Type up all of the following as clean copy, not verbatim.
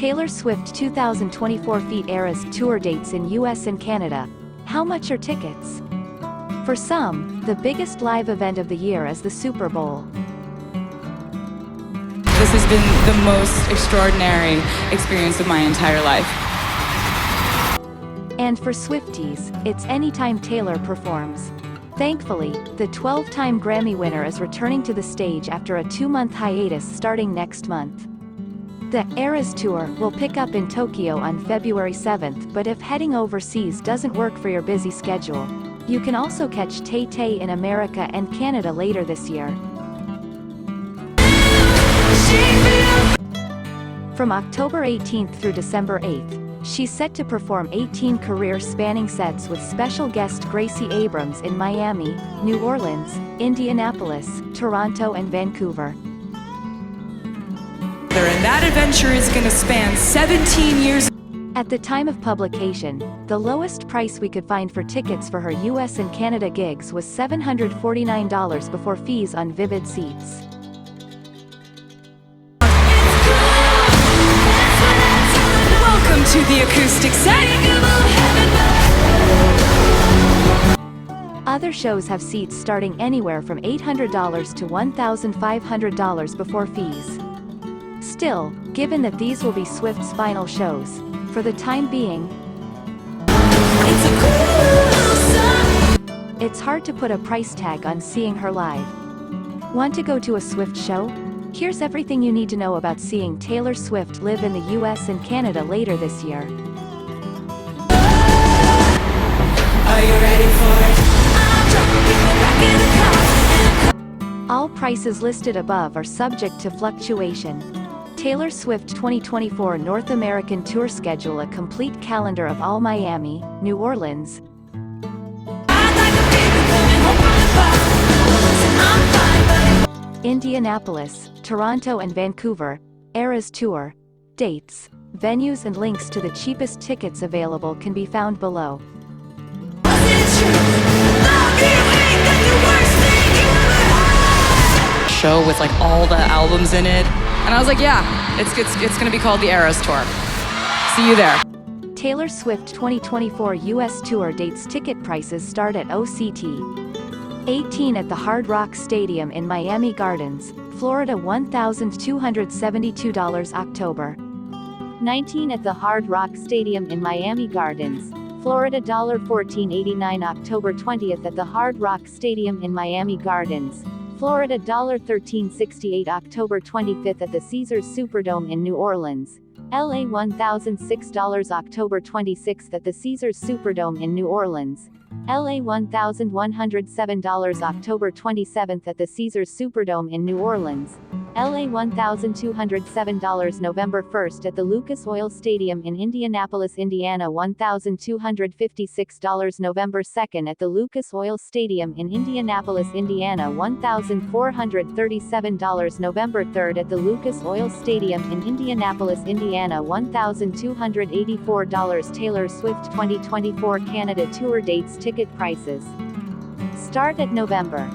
Taylor Swift 2024 Feet Eras tour dates in US and Canada. How much are tickets? For some, the biggest live event of the year is the Super Bowl. This has been the most extraordinary experience of my entire life. And for Swifties, it's anytime Taylor performs. Thankfully, the 12-time Grammy winner is returning to the stage after a 2-month hiatus starting next month. The Eras Tour will pick up in Tokyo on February 7th, but if heading overseas doesn't work for your busy schedule, you can also catch Tay-Tay in America and Canada later this year. From October 18th through December 8th, she's set to perform 18 career-spanning sets with special guest Gracie Abrams in Miami, New Orleans, Indianapolis, Toronto and Vancouver. And that adventure is going to span 17 years. At the time of publication, the lowest price we could find for tickets for her US and Canada gigs was $749 before fees on Vivid Seats. Welcome to the acoustic set. Other shows have seats starting anywhere from $800 to $1,500 before fees. Still, given that these will be Swift's final shows, for the time being, it's hard to put a price tag on seeing her live. Want to go to a Swift show? Here's everything you need to know about seeing Taylor Swift live in the US and Canada later this year. Are you ready for it? All prices listed above are subject to fluctuation. Taylor Swift 2024 North American Tour schedule: a complete calendar of all Miami, New Orleans, Indianapolis, Toronto and Vancouver, Eras Tour. Dates, venues and links to the cheapest tickets available can be found below. Show with like all the albums in it. And I was like, yeah, it's gonna be called the Eras Tour. See you there. Taylor Swift 2024 US Tour dates. Ticket prices start at OCT. 18 at the Hard Rock Stadium in Miami Gardens, Florida $1,272 October. 19 at the Hard Rock Stadium in Miami Gardens, Florida $14.89 October. 20th at the Hard Rock Stadium in Miami Gardens, Florida $13.68 October. 25th at the Caesars Superdome in New Orleans, LA $1,006 October. 26th at the Caesars Superdome in New Orleans, LA $1,107 October. 27th at the Caesars Superdome in New Orleans, LA $1,207 November 1st at the Lucas Oil Stadium in Indianapolis, Indiana $1,256 November 2nd at the Lucas Oil Stadium in Indianapolis, Indiana $1,437 November 3rd at the Lucas Oil Stadium in Indianapolis, Indiana $1,284 Taylor Swift 2024 Canada Tour dates. Ticket prices start at November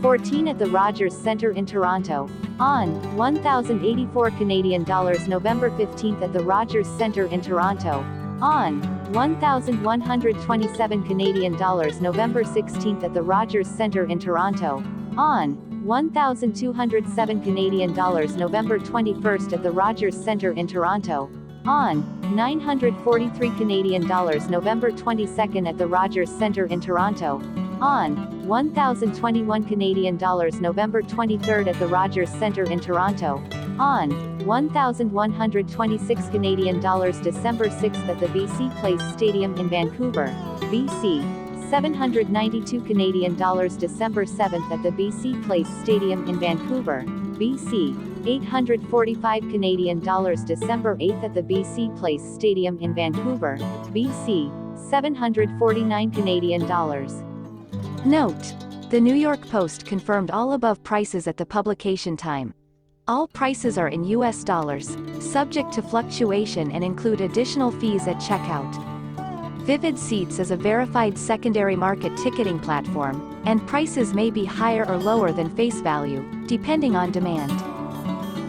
14 at the Rogers Centre in Toronto, on $1,084 Canadian dollars. November 15th at the Rogers Centre in Toronto, on $1,127 Canadian dollars. November 16th at the Rogers Centre in Toronto, on $1,207 Canadian dollars. November 21st at the Rogers Centre in Toronto, on $943 Canadian dollars. November 22nd at the Rogers Centre in Toronto, on $1,021 Canadian dollars. November 23rd at the Rogers Centre in Toronto, on $1,126 Canadian dollars. December 6th at the BC Place Stadium in Vancouver, BC $792 Canadian dollars. December 7th at the BC Place Stadium in Vancouver, BC $845 Canadian dollars. December 8th at the BC Place Stadium in Vancouver, BC $749 Canadian dollars. Note: the New York Post confirmed all above prices at the publication time. All prices are in US dollars, subject to fluctuation, and include additional fees at checkout. Vivid Seats is a verified secondary market ticketing platform, and prices may be higher or lower than face value, depending on demand.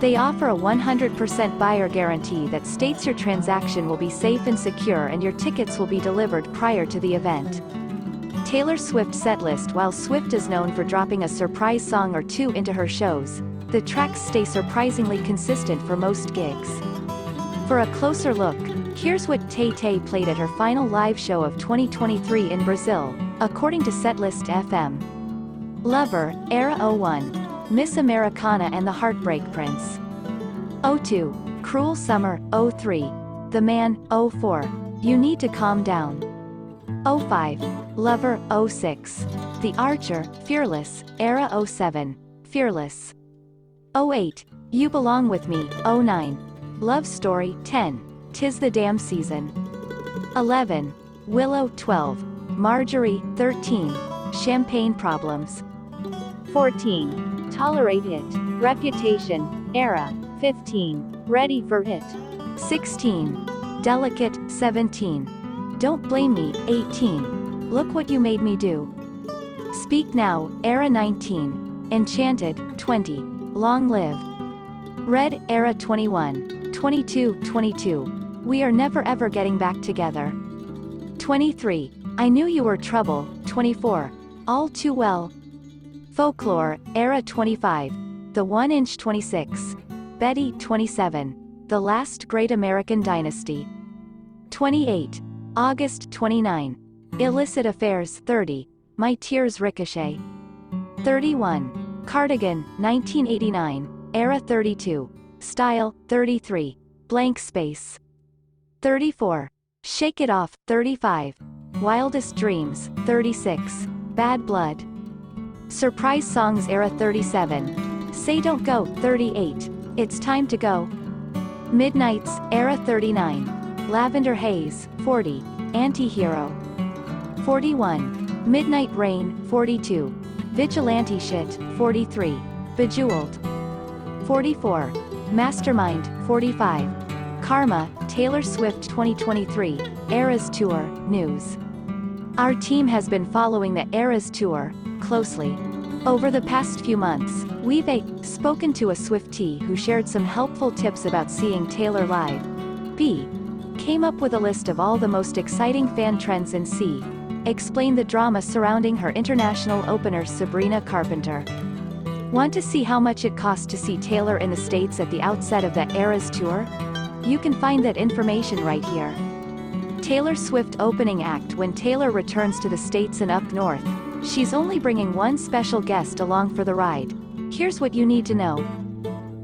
They offer a 100% buyer guarantee that states your transaction will be safe and secure and your tickets will be delivered prior to the event. Taylor Swift setlist. While Swift is known for dropping a surprise song or two into her shows, the tracks stay surprisingly consistent for most gigs. For a closer look, here's what Tay played at her final live show of 2023 in Brazil, according to Setlist FM. Lover, Era 01. Miss Americana and the Heartbreak Prince. 02. Cruel Summer, 03. The Man, 04. You Need to Calm Down. 05. Lover, 06. The Archer, Fearless, Era 07. Fearless. 08. You Belong With Me, 09. Love Story, 10. 'Tis the Damn Season. 11. Willow, 12. Marjorie, 13. Champagne Problems. 14. Tolerate It. Reputation, Era, 15. Ready for It. 16. Delicate, 17. Don't Blame Me, 18. Look What You Made Me Do. Speak Now, Era 19. Enchanted, 20. Long Live. Red, Era 21. 22. We Are Never Ever Getting Back Together. 23. I Knew You Were Trouble, 24. All Too Well. Folklore, Era 25. The 1-Inch, 26. Betty, 27. The Last Great American Dynasty. 28. August, 29. Illicit Affairs, 30. My Tears Ricochet. 31. Cardigan, 1989. Era 32. Style, 33. Blank Space. 34. Shake It Off, 35. Wildest Dreams, 36. Bad Blood. Surprise Songs, Era 37. Say Don't Go, 38. It's Time to Go. Midnights, Era 39. Lavender Haze, 40. Anti-Hero. 41. Midnight Rain, 42. Vigilante Shit, 43. Bejeweled. 44. Mastermind, 45. Karma, Taylor Swift 2023, Eras Tour, News. Our team has been following the Eras Tour closely. Over the past few months, we've spoken to a Swiftie who shared some helpful tips about seeing Taylor live. B. Came up with a list of all the most exciting fan trends, and C. Explained the drama surrounding her international opener Sabrina Carpenter. Want to see how much it cost to see Taylor in the States at the outset of the Eras Tour? You can find that information right here. Taylor Swift opening act. When Taylor returns to the States and up north, she's only bringing one special guest along for the ride. Here's what you need to know.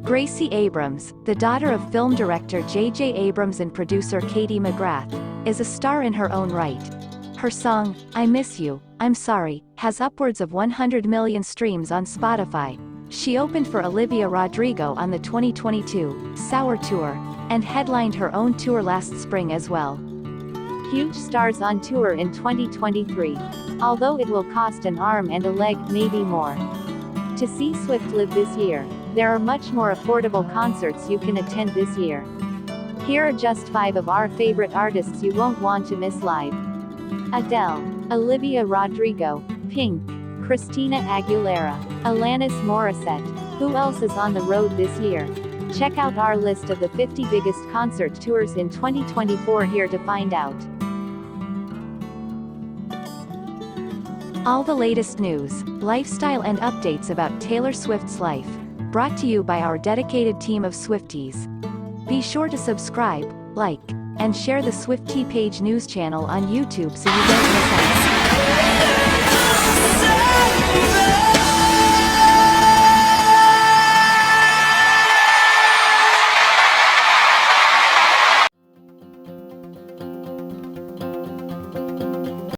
Gracie Abrams, the daughter of film director J.J. Abrams and producer Katie McGrath, is a star in her own right. Her song, I Miss You, I'm Sorry, has upwards of 100 million streams on Spotify. She opened for Olivia Rodrigo on the 2022 Sour Tour, and headlined her own tour last spring as well. Huge stars on tour in 2023. Although it will cost an arm and a leg, maybe more. To see Swift live this year, there are much more affordable concerts you can attend this year. Here are just 5 of our favorite artists you won't want to miss live. Adele, Olivia Rodrigo, Pink, Christina Aguilera, Alanis Morissette. Who else is on the road this year? Check out our list of the 50 biggest concert tours in 2024 here to find out. All the latest news, lifestyle and updates about Taylor Swift's life, brought to you by our dedicated team of Swifties. Be sure to subscribe, like, and share the Swiftie Page news channel on YouTube so you don't miss out.